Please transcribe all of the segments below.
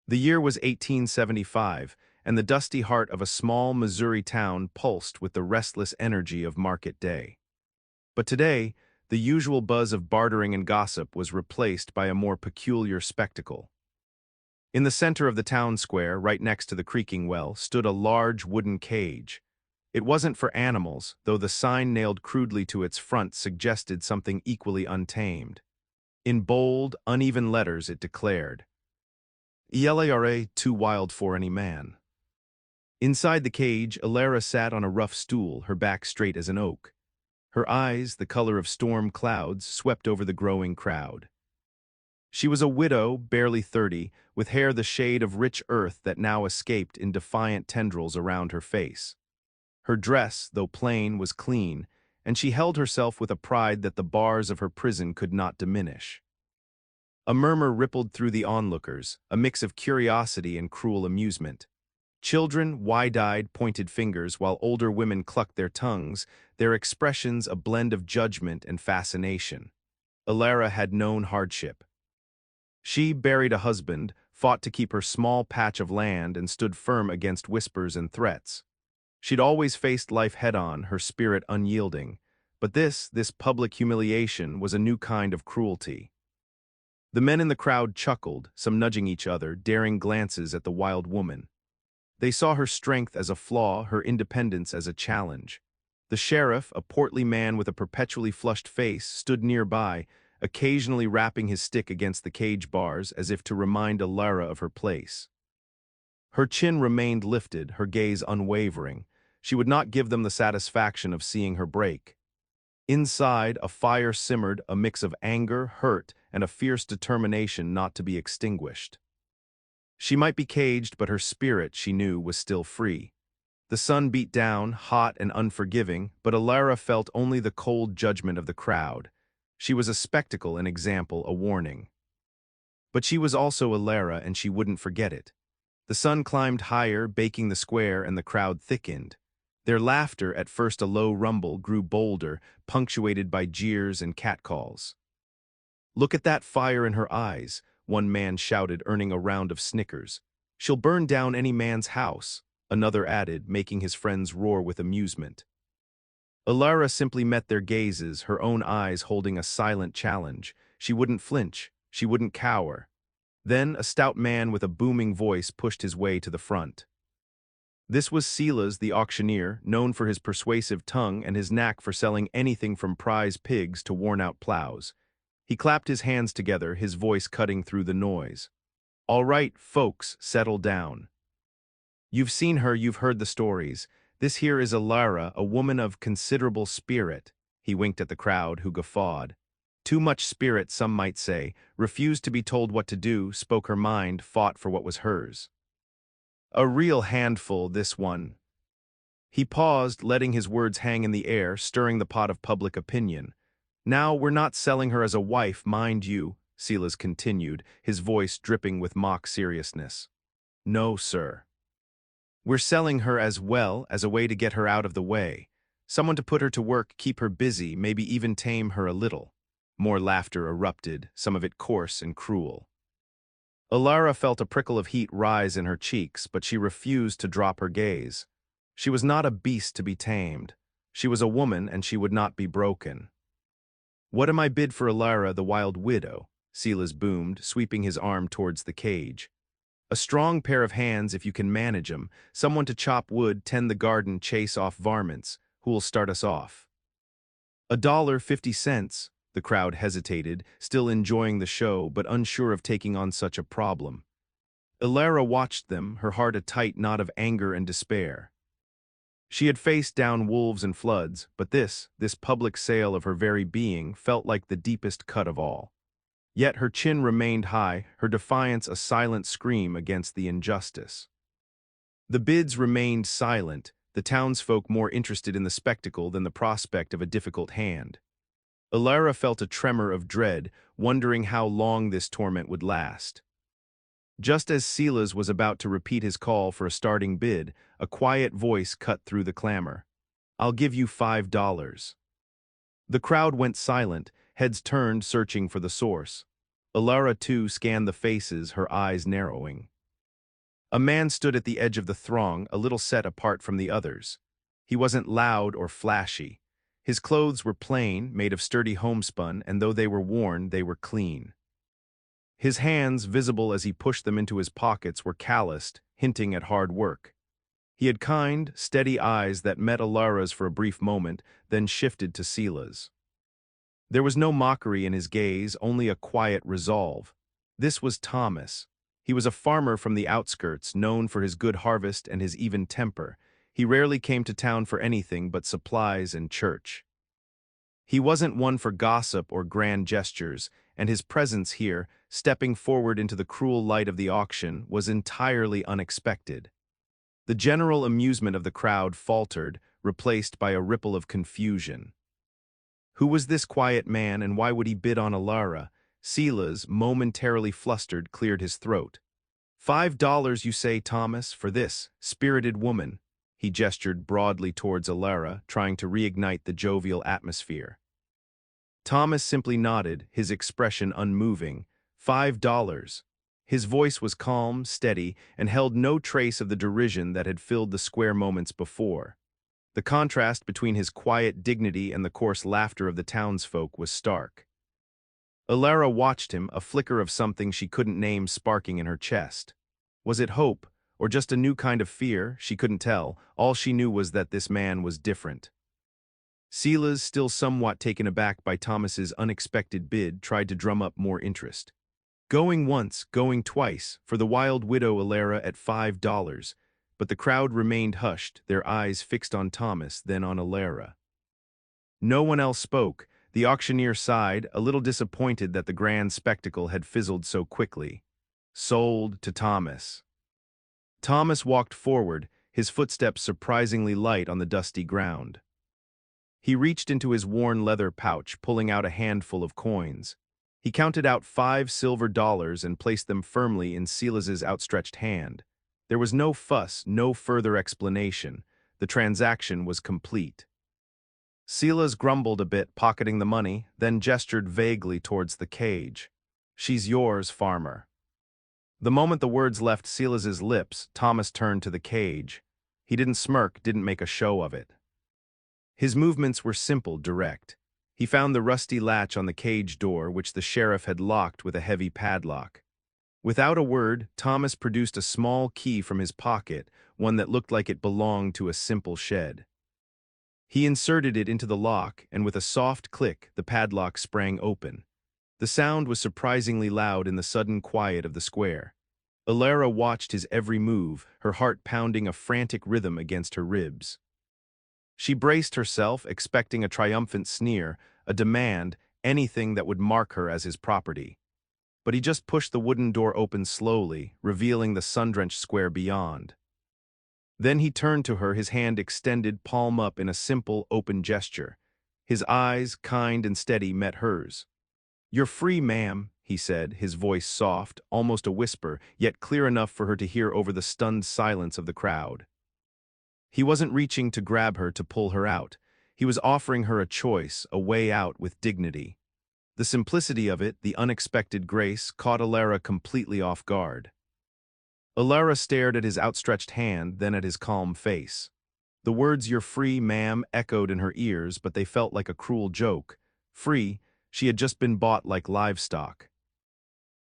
The year was 1875, and the dusty heart of a small Missouri town pulsed with the restless energy of market day. But today, the usual buzz of bartering and gossip was replaced by a more peculiar spectacle. In the center of the town square, right next to the creaking well, stood a large wooden cage. It wasn't for animals, though the sign nailed crudely to its front suggested something equally untamed. In bold, uneven letters it declared, "ELARA too wild for any man." Inside the cage, Elara sat on a rough stool, her back straight as an oak. Her eyes, the color of storm clouds, swept over the growing crowd. She was a widow, barely 30, with hair the shade of rich earth that now escaped in defiant tendrils around her face. Her dress, though plain, was clean, and she held herself with a pride that the bars of her prison could not diminish. A murmur rippled through the onlookers, a mix of curiosity and cruel amusement. Children wide-eyed pointed fingers while older women clucked their tongues, their expressions a blend of judgment and fascination. Elara had known hardship. She buried a husband, fought to keep her small patch of land, and stood firm against whispers and threats. She'd always faced life head-on, her spirit unyielding. But this public humiliation was a new kind of cruelty. The men in the crowd chuckled, some nudging each other, daring glances at the wild woman. They saw her strength as a flaw, her independence as a challenge. The sheriff, a portly man with a perpetually flushed face, stood nearby, occasionally rapping his stick against the cage bars as if to remind Elara of her place. Her chin remained lifted, her gaze unwavering. She would not give them the satisfaction of seeing her break. Inside, a fire simmered, a mix of anger, hurt, and a fierce determination not to be extinguished. She might be caged, but her spirit, she knew, was still free. The sun beat down, hot and unforgiving, but Elara felt only the cold judgment of the crowd. She was a spectacle, an example, a warning. But she was also Elara, and she wouldn't forget it. The sun climbed higher, baking the square, and the crowd thickened. Their laughter, at first a low rumble, grew bolder, punctuated by jeers and catcalls. "Look at that fire in her eyes," one man shouted, earning a round of snickers. "She'll burn down any man's house," another added, making his friends roar with amusement. Elara simply met their gazes, her own eyes holding a silent challenge. She wouldn't flinch, she wouldn't cower. Then a stout man with a booming voice pushed his way to the front. This was Silas the auctioneer, known for his persuasive tongue and his knack for selling anything from prize pigs to worn-out plows. He clapped his hands together, his voice cutting through the noise. "All right, folks, settle down. You've seen her, you've heard the stories. This here is Elara, a woman of considerable spirit." He winked at the crowd, who guffawed. Too much spirit, some might say, refused to be told what to do, spoke her mind, fought for what was hers. "A real handful, this one." He paused, letting his words hang in the air, stirring the pot of public opinion. "Now, we're not selling her as a wife, mind you," Silas continued, his voice dripping with mock seriousness. "No, sir. We're selling her as well as a way to get her out of the way. Someone to put her to work, keep her busy, maybe even tame her a little." More laughter erupted, some of it coarse and cruel. Elara felt a prickle of heat rise in her cheeks, but she refused to drop her gaze. She was not a beast to be tamed. She was a woman, and she would not be broken. "What am I bid for Elara, the wild widow?" Silas boomed, sweeping his arm towards the cage. "A strong pair of hands if you can manage 'em, someone to chop wood, tend the garden, chase off varmints. Who'll start us off?" $1.50. The crowd hesitated, still enjoying the show, but unsure of taking on such a problem. Elara watched them, her heart a tight knot of anger and despair. She had faced down wolves and floods, but this public sale of her very being, felt like the deepest cut of all. Yet her chin remained high, her defiance a silent scream against the injustice. The bids remained silent, the townsfolk more interested in the spectacle than the prospect of a difficult hand. Elara felt a tremor of dread, wondering how long this torment would last. Just as Silas was about to repeat his call for a starting bid, a quiet voice cut through the clamor. "I'll give you $5. The crowd went silent, heads turned, searching for the source. Elara, too, scanned the faces, her eyes narrowing. A man stood at the edge of the throng, a little set apart from the others. He wasn't loud or flashy. His clothes were plain, made of sturdy homespun, and though they were worn, they were clean. His hands, visible as he pushed them into his pockets, were calloused, hinting at hard work. He had kind, steady eyes that met Alara's for a brief moment, then shifted to Sela's. There was no mockery in his gaze, only a quiet resolve. This was Thomas. He was a farmer from the outskirts, known for his good harvest and his even temper. He rarely came to town for anything but supplies and church. He wasn't one for gossip or grand gestures, and his presence here, stepping forward into the cruel light of the auction, was entirely unexpected. The general amusement of the crowd faltered, replaced by a ripple of confusion. Who was this quiet man, and why would he bid on Alara? Silas, momentarily flustered, cleared his throat. $5, you say, Thomas, for this spirited woman? He gestured broadly towards Alara, trying to reignite the jovial atmosphere. Thomas simply nodded, his expression unmoving. $5. His voice was calm, steady, and held no trace of the derision that had filled the square moments before. The contrast between his quiet dignity and the coarse laughter of the townsfolk was stark. Alara watched him, a flicker of something she couldn't name sparking in her chest. Was it hope, or just a new kind of fear? She couldn't tell. All she knew was that this man was different. Silas, still somewhat taken aback by Thomas's unexpected bid, tried to drum up more interest. Going once, going twice, for the wild widow Alara at $5, but the crowd remained hushed, their eyes fixed on Thomas, then on Alara. No one else spoke. The auctioneer sighed, a little disappointed that the grand spectacle had fizzled so quickly. Sold to Thomas. Thomas walked forward, his footsteps surprisingly light on the dusty ground. He reached into his worn leather pouch, pulling out a handful of coins. He counted out 5 silver dollars and placed them firmly in Silas's outstretched hand. There was no fuss, no further explanation. The transaction was complete. Silas grumbled a bit, pocketing the money, then gestured vaguely towards the cage. She's yours, farmer. The moment the words left Silas's lips, Thomas turned to the cage. He didn't smirk, didn't make a show of it. His movements were simple, direct. He found the rusty latch on the cage door, which the sheriff had locked with a heavy padlock. Without a word, Thomas produced a small key from his pocket, one that looked like it belonged to a simple shed. He inserted it into the lock, and with a soft click, the padlock sprang open. The sound was surprisingly loud in the sudden quiet of the square. Alara watched his every move, her heart pounding a frantic rhythm against her ribs. She braced herself, expecting a triumphant sneer, a demand, anything that would mark her as his property. But he just pushed the wooden door open slowly, revealing the sun-drenched square beyond. Then he turned to her, his hand extended, palm up, in a simple, open gesture. His eyes, kind and steady, met hers. "You're free, ma'am," he said, his voice soft, almost a whisper, yet clear enough for her to hear over the stunned silence of the crowd. He wasn't reaching to grab her, to pull her out. He was offering her a choice, a way out with dignity. The simplicity of it, the unexpected grace, caught Alara completely off guard. Alara stared at his outstretched hand, then at his calm face. The words "you're free, ma'am" echoed in her ears, but they felt like a cruel joke. Free, she had just been bought like livestock.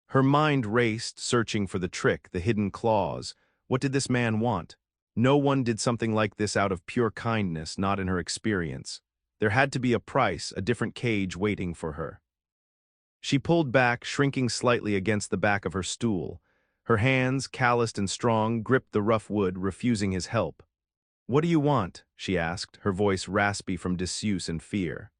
Her mind raced, searching for the trick, the hidden clause. What did this man want? No one did something like this out of pure kindness, not in her experience. There had to be a price, a different cage waiting for her. She pulled back, shrinking slightly against the back of her stool. Her hands, calloused and strong, gripped the rough wood, refusing his help. "What do you want?" she asked, her voice raspy from disuse and fear.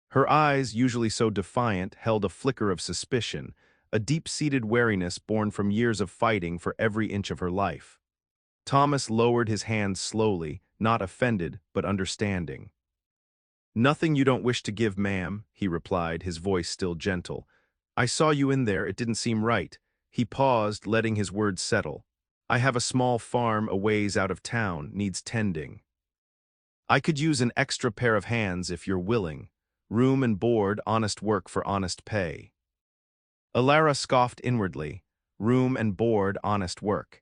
Her eyes, usually so defiant, held a flicker of suspicion, a deep-seated wariness born from years of fighting for every inch of her life. Thomas lowered his hands slowly, not offended, but understanding. "Nothing you don't wish to give, ma'am," he replied, his voice still gentle. "I saw you in there, it didn't seem right." He paused, letting his words settle. "I have a small farm a ways out of town, needs tending. I could use an extra pair of hands if you're willing. Room and board, honest work for honest pay." Alara scoffed inwardly. Room and board, honest work.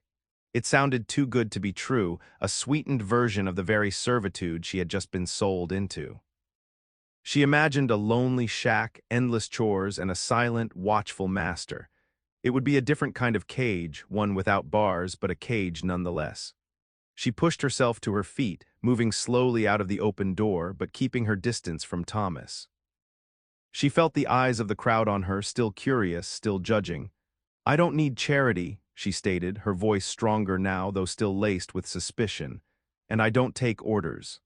It sounded too good to be true, a sweetened version of the very servitude she had just been sold into. She imagined a lonely shack, endless chores, and a silent, watchful master. It would be a different kind of cage, one without bars, but a cage nonetheless. She pushed herself to her feet, moving slowly out of the open door, but keeping her distance from Thomas. She felt the eyes of the crowd on her, still curious, still judging. "I don't need charity," she stated, her voice stronger now, though still laced with suspicion. "And I don't take orders."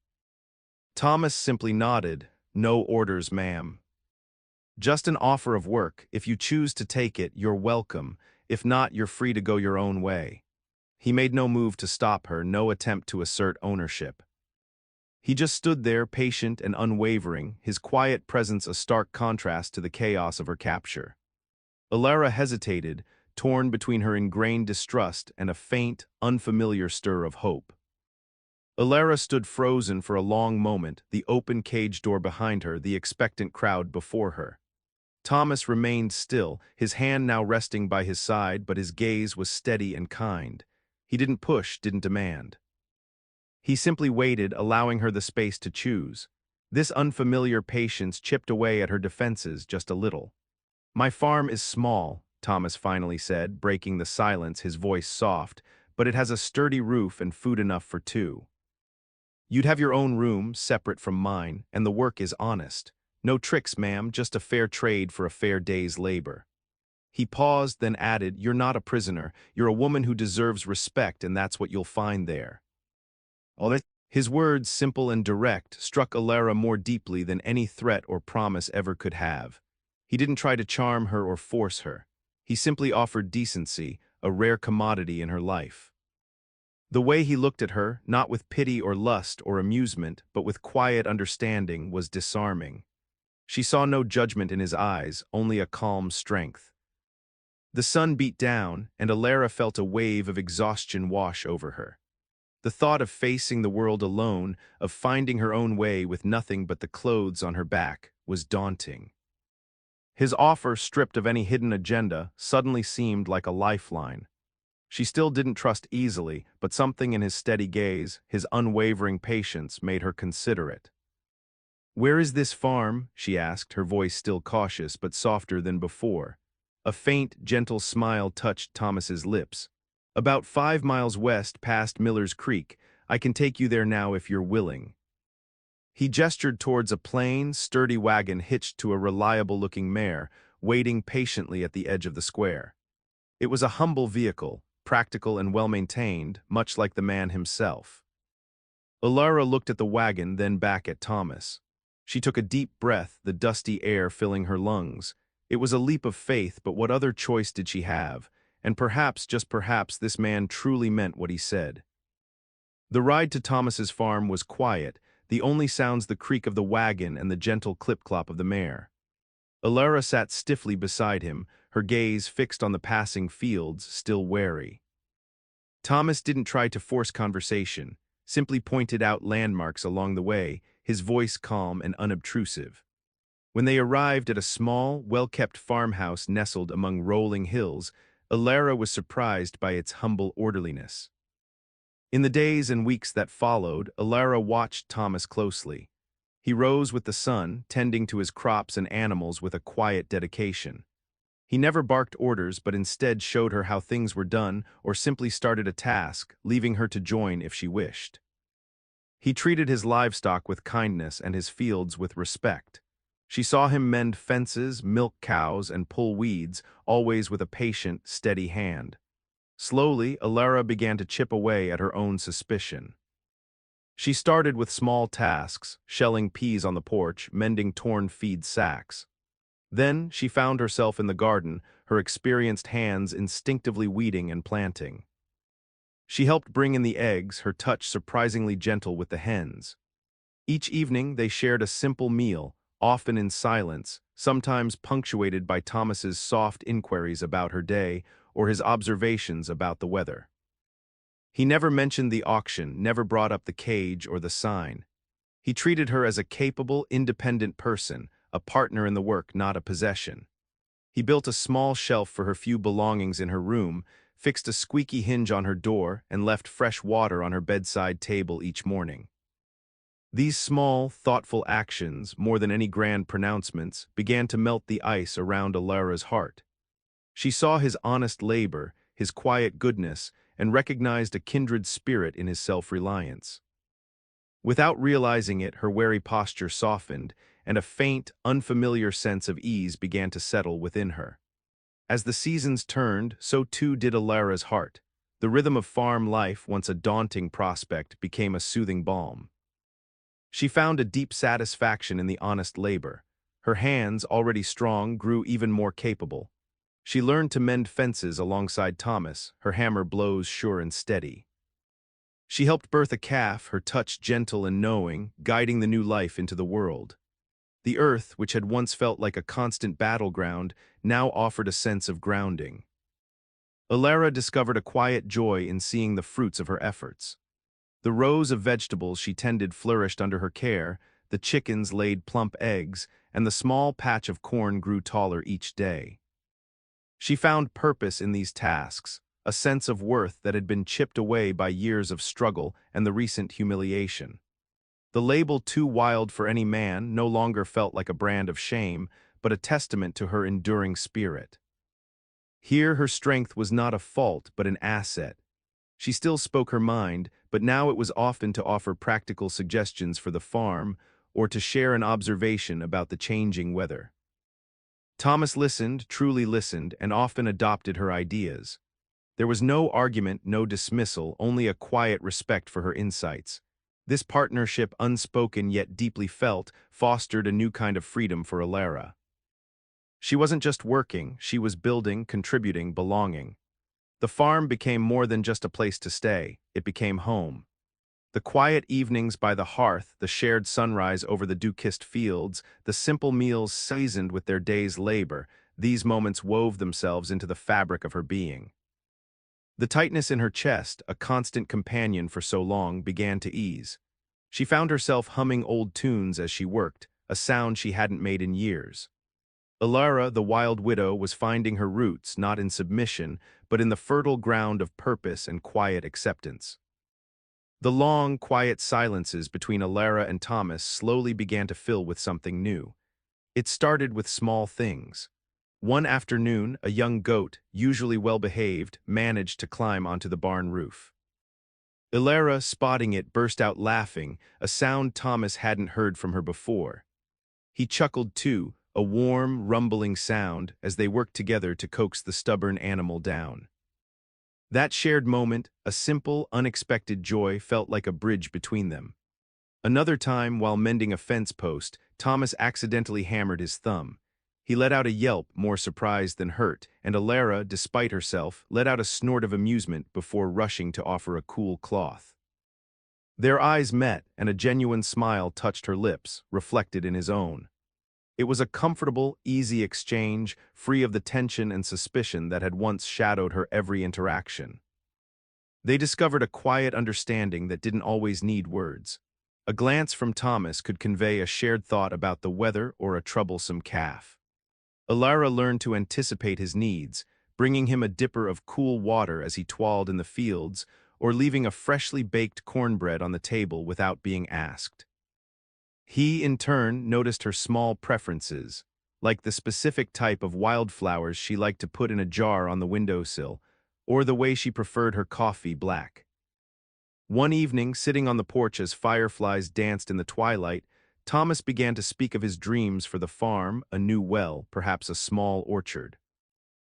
Thomas simply nodded. "No orders, ma'am. Just an offer of work. If you choose to take it, you're welcome. If not, you're free to go your own way." He made no move to stop her, no attempt to assert ownership. He just stood there, patient and unwavering, his quiet presence a stark contrast to the chaos of her capture. Alara hesitated, torn between her ingrained distrust and a faint, unfamiliar stir of hope. Alara stood frozen for a long moment, the open cage door behind her, the expectant crowd before her. Thomas remained still, his hand now resting by his side, but his gaze was steady and kind. He didn't push, didn't demand. He simply waited, allowing her the space to choose. This unfamiliar patience chipped away at her defenses just a little. "My farm is small," Thomas finally said, breaking the silence, his voice soft, "but it has a sturdy roof and food enough for two. You'd have your own room, separate from mine, and the work is honest. No tricks, ma'am, just a fair trade for a fair day's labor." He paused, then added, "You're not a prisoner. You're a woman who deserves respect, and that's what you'll find there." His words, simple and direct, struck Alara more deeply than any threat or promise ever could have. He didn't try to charm her or force her. He simply offered decency, a rare commodity in her life. The way he looked at her, not with pity or lust or amusement, but with quiet understanding, was disarming. She saw no judgment in his eyes, only a calm strength. The sun beat down, and Alara felt a wave of exhaustion wash over her. The thought of facing the world alone, of finding her own way with nothing but the clothes on her back, was daunting. His offer, stripped of any hidden agenda, suddenly seemed like a lifeline. She still didn't trust easily, but something in his steady gaze, his unwavering patience, made her consider it. "Where is this farm?" she asked, her voice still cautious but softer than before. A faint, gentle smile touched Thomas's lips. "About 5 miles west, past Miller's Creek. I can take you there now if you're willing." He gestured towards a plain, sturdy wagon hitched to a reliable-looking mare, waiting patiently at the edge of the square. It was a humble vehicle, practical and well-maintained, much like the man himself. Alara looked at the wagon, then back at Thomas. She took a deep breath, the dusty air filling her lungs. It was a leap of faith, but what other choice did she have? And perhaps, just perhaps, this man truly meant what he said. The ride to Thomas's farm was quiet, the only sounds the creak of the wagon and the gentle clip-clop of the mare. Alara sat stiffly beside him, her gaze fixed on the passing fields, still wary. Thomas didn't try to force conversation, simply pointed out landmarks along the way, his voice calm and unobtrusive. When they arrived at a small, well-kept farmhouse nestled among rolling hills, Alara was surprised by its humble orderliness. In the days and weeks that followed, Alara watched Thomas closely. He rose with the sun, tending to his crops and animals with a quiet dedication. He never barked orders, but instead showed her how things were done or simply started a task, leaving her to join if she wished. He treated his livestock with kindness and his fields with respect. She saw him mend fences, milk cows, and pull weeds, always with a patient, steady hand. Slowly, Alara began to chip away at her own suspicion. She started with small tasks, shelling peas on the porch, mending torn feed sacks. Then she found herself in the garden, her experienced hands instinctively weeding and planting. She helped bring in the eggs, her touch surprisingly gentle with the hens. Each evening they shared a simple meal, often in silence, sometimes punctuated by Thomas's soft inquiries about her day or his observations about the weather. He never mentioned the auction, never brought up the cage or the sign. He treated her as a capable, independent person, a partner in the work, not a possession. He built a small shelf for her few belongings in her room, fixed a squeaky hinge on her door, and left fresh water on her bedside table each morning. These small, thoughtful actions, more than any grand pronouncements, began to melt the ice around Alara's heart. She saw his honest labor, his quiet goodness, and recognized a kindred spirit in his self-reliance. Without realizing it, her wary posture softened, and a faint, unfamiliar sense of ease began to settle within her. As the seasons turned, so too did Alara's heart. The rhythm of farm life, once a daunting prospect, became a soothing balm. She found a deep satisfaction in the honest labor. Her hands, already strong, grew even more capable. She learned to mend fences alongside Thomas, her hammer blows sure and steady. She helped birth a calf, her touch gentle and knowing, guiding the new life into the world. The earth, which had once felt like a constant battleground, now offered a sense of grounding. Alara discovered a quiet joy in seeing the fruits of her efforts. The rows of vegetables she tended flourished under her care, the chickens laid plump eggs, and the small patch of corn grew taller each day. She found purpose in these tasks, a sense of worth that had been chipped away by years of struggle and the recent humiliation. The label "too wild for any man" no longer felt like a brand of shame, but a testament to her enduring spirit. Here her strength was not a fault but an asset. She still spoke her mind, but now it was often to offer practical suggestions for the farm or to share an observation about the changing weather. Thomas listened, truly listened, and often adopted her ideas. There was no argument, no dismissal, only a quiet respect for her insights. This partnership, unspoken yet deeply felt, fostered a new kind of freedom for Alara. She wasn't just working, she was building, contributing, belonging. The farm became more than just a place to stay, it became home. The quiet evenings by the hearth, the shared sunrise over the dew-kissed fields, the simple meals seasoned with their day's labor, these moments wove themselves into the fabric of her being. The tightness in her chest, a constant companion for so long, began to ease. She found herself humming old tunes as she worked, a sound she hadn't made in years. Alara, the wild widow, was finding her roots not in submission, but in the fertile ground of purpose and quiet acceptance. The long, quiet silences between Alara and Thomas slowly began to fill with something new. It started with small things. One afternoon, a young goat, usually well-behaved, managed to climb onto the barn roof. Alara, spotting it, burst out laughing, a sound Thomas hadn't heard from her before. He chuckled too, a warm, rumbling sound, as they worked together to coax the stubborn animal down. That shared moment, a simple, unexpected joy, felt like a bridge between them. Another time, while mending a fence post, Thomas accidentally hammered his thumb. He let out a yelp, more surprised than hurt, and Alara, despite herself, let out a snort of amusement before rushing to offer a cool cloth. Their eyes met, and a genuine smile touched her lips, reflected in his own. It was a comfortable, easy exchange, free of the tension and suspicion that had once shadowed her every interaction. They discovered a quiet understanding that didn't always need words. A glance from Thomas could convey a shared thought about the weather or a troublesome calf. Alara learned to anticipate his needs, bringing him a dipper of cool water as he toiled in the fields, or leaving a freshly baked cornbread on the table without being asked. He, in turn, noticed her small preferences, like the specific type of wildflowers she liked to put in a jar on the windowsill, or the way she preferred her coffee black. One evening, sitting on the porch as fireflies danced in the twilight, Thomas began to speak of his dreams for the farm, a new well, perhaps a small orchard.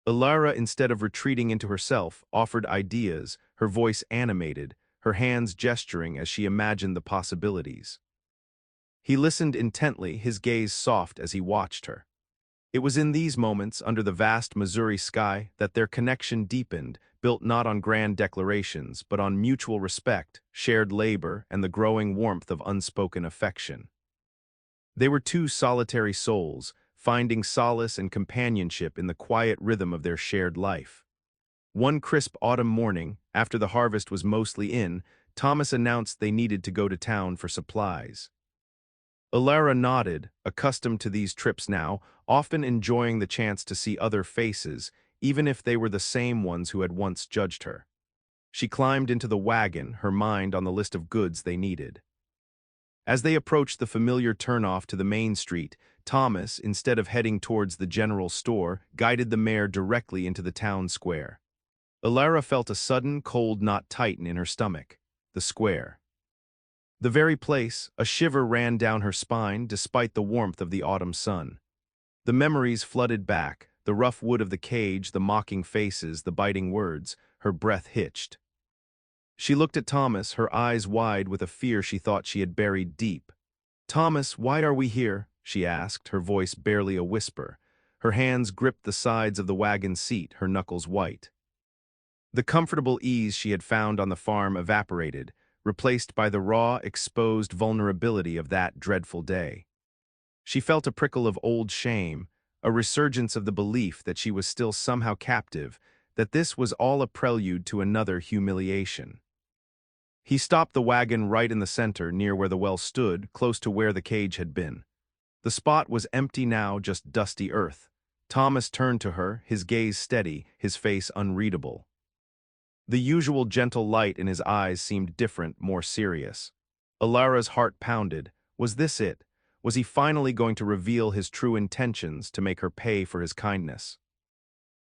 Alara, instead of retreating into herself, offered ideas, her voice animated, her hands gesturing as she imagined the possibilities. He listened intently, his gaze soft as he watched her. It was in these moments, under the vast Missouri sky, that their connection deepened, built not on grand declarations, but on mutual respect, shared labor, and the growing warmth of unspoken affection. They were two solitary souls, finding solace and companionship in the quiet rhythm of their shared life. One crisp autumn morning, after the harvest was mostly in, Thomas announced they needed to go to town for supplies. Alara nodded, accustomed to these trips now, often enjoying the chance to see other faces, even if they were the same ones who had once judged her. She climbed into the wagon, her mind on the list of goods they needed. As they approached the familiar turnoff to the main street, Thomas, instead of heading towards the general store, guided the mare directly into the town square. Alara felt a sudden, cold knot tighten in her stomach. The square. The very place, a shiver ran down her spine despite the warmth of the autumn sun. The memories flooded back, the rough wood of the cage, the mocking faces, the biting words. Her breath hitched. She looked at Thomas, her eyes wide with a fear she thought she had buried deep. "Thomas, why are we here?" she asked, her voice barely a whisper. Her hands gripped the sides of the wagon seat, her knuckles white. The comfortable ease she had found on the farm evaporated, replaced by the raw, exposed vulnerability of that dreadful day. She felt a prickle of old shame, a resurgence of the belief that she was still somehow captive, that this was all a prelude to another humiliation. He stopped the wagon right in the center, near where the well stood, close to where the cage had been. The spot was empty now, just dusty earth. Thomas turned to her, his gaze steady, his face unreadable. The usual gentle light in his eyes seemed different, more serious. Alara's heart pounded. Was this it? Was he finally going to reveal his true intentions to make her pay for his kindness?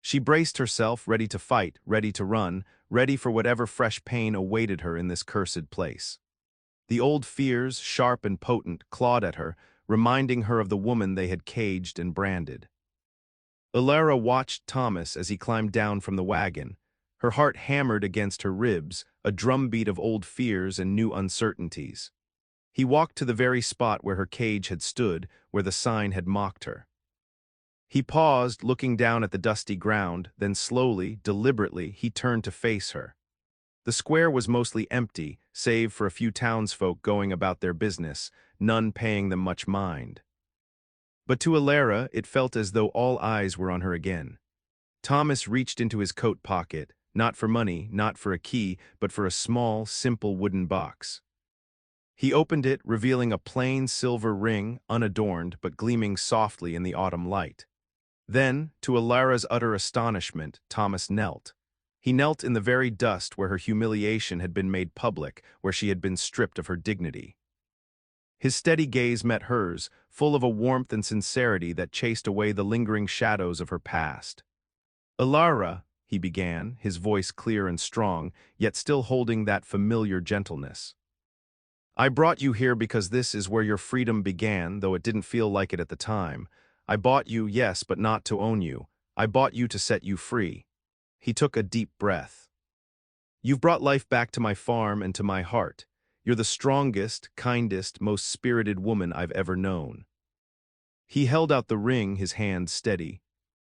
She braced herself, ready to fight, ready to run, ready for whatever fresh pain awaited her in this cursed place. The old fears, sharp and potent, clawed at her, reminding her of the woman they had caged and branded. Alara watched Thomas as he climbed down from the wagon. Her heart hammered against her ribs, a drumbeat of old fears and new uncertainties. He walked to the very spot where her cage had stood, where the sign had mocked her. He paused, looking down at the dusty ground, then slowly, deliberately, he turned to face her. The square was mostly empty, save for a few townsfolk going about their business, none paying them much mind. But to Alara, it felt as though all eyes were on her again. Thomas reached into his coat pocket, not for money, not for a key, but for a small, simple wooden box. He opened it, revealing a plain silver ring, unadorned but gleaming softly in the autumn light. Then, to Alara's utter astonishment, Thomas knelt. He knelt in the very dust where her humiliation had been made public, where she had been stripped of her dignity. His steady gaze met hers, full of a warmth and sincerity that chased away the lingering shadows of her past. "Alara," he began, his voice clear and strong, yet still holding that familiar gentleness. "I brought you here because this is where your freedom began, though it didn't feel like it at the time. I bought you, yes, but not to own you. I bought you to set you free." He took a deep breath. "You've brought life back to my farm and to my heart. You're the strongest, kindest, most spirited woman I've ever known." He held out the ring, his hand steady.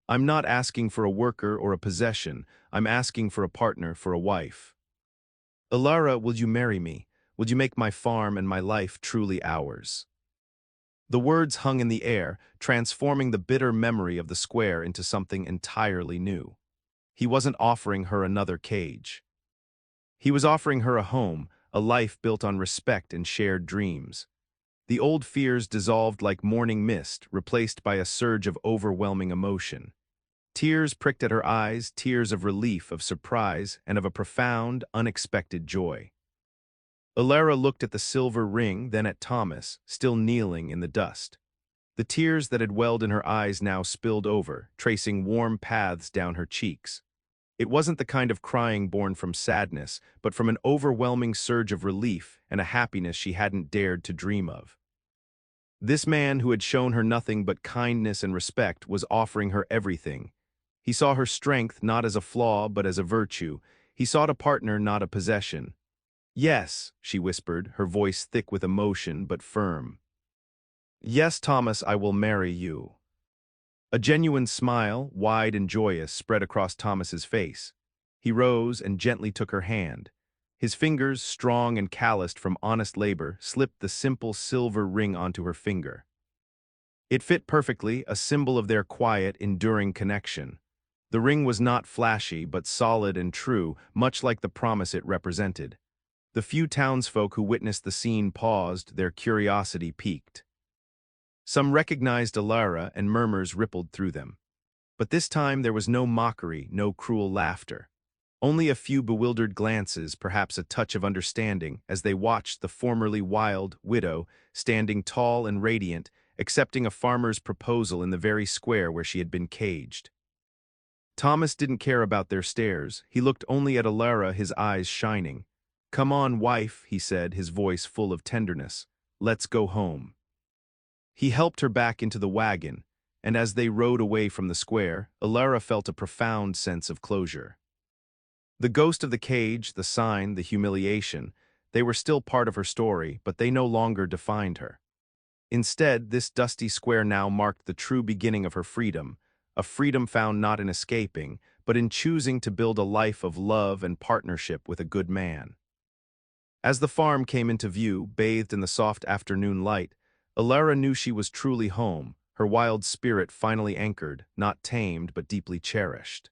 "I'm not asking for a worker or a possession. I'm asking for a partner, for a wife. Alara, will you marry me? Will you make my farm and my life truly ours?" The words hung in the air, transforming the bitter memory of the square into something entirely new. He wasn't offering her another cage. He was offering her a home, a life built on respect and shared dreams. The old fears dissolved like morning mist, replaced by a surge of overwhelming emotion. Tears pricked at her eyes, tears of relief, of surprise, and of a profound, unexpected joy. Alara looked at the silver ring, then at Thomas, still kneeling in the dust. The tears that had welled in her eyes now spilled over, tracing warm paths down her cheeks. It wasn't the kind of crying born from sadness, but from an overwhelming surge of relief and a happiness she hadn't dared to dream of. This man who had shown her nothing but kindness and respect was offering her everything. He saw her strength not as a flaw but as a virtue. He sought a partner, not a possession. "Yes," she whispered, her voice thick with emotion but firm. "Yes, Thomas, I will marry you." A genuine smile, wide and joyous, spread across Thomas's face. He rose and gently took her hand. His fingers, strong and calloused from honest labor, slipped the simple silver ring onto her finger. It fit perfectly, a symbol of their quiet, enduring connection. The ring was not flashy, but solid and true, much like the promise it represented. The few townsfolk who witnessed the scene paused, their curiosity piqued. Some recognized Alara, and murmurs rippled through them. But this time there was no mockery, no cruel laughter. Only a few bewildered glances, perhaps a touch of understanding, as they watched the formerly wild widow standing tall and radiant, accepting a farmer's proposal in the very square where she had been caged. Thomas didn't care about their stares. He looked only at Alara, his eyes shining. "Come on, wife," he said, his voice full of tenderness. "Let's go home." He helped her back into the wagon, and as they rode away from the square, Alara felt a profound sense of closure. The ghost of the cage, the sign, the humiliation, they were still part of her story, but they no longer defined her. Instead, this dusty square now marked the true beginning of her freedom, a freedom found not in escaping, but in choosing to build a life of love and partnership with a good man. As the farm came into view, bathed in the soft afternoon light, Alara knew she was truly home, her wild spirit finally anchored, not tamed but deeply cherished.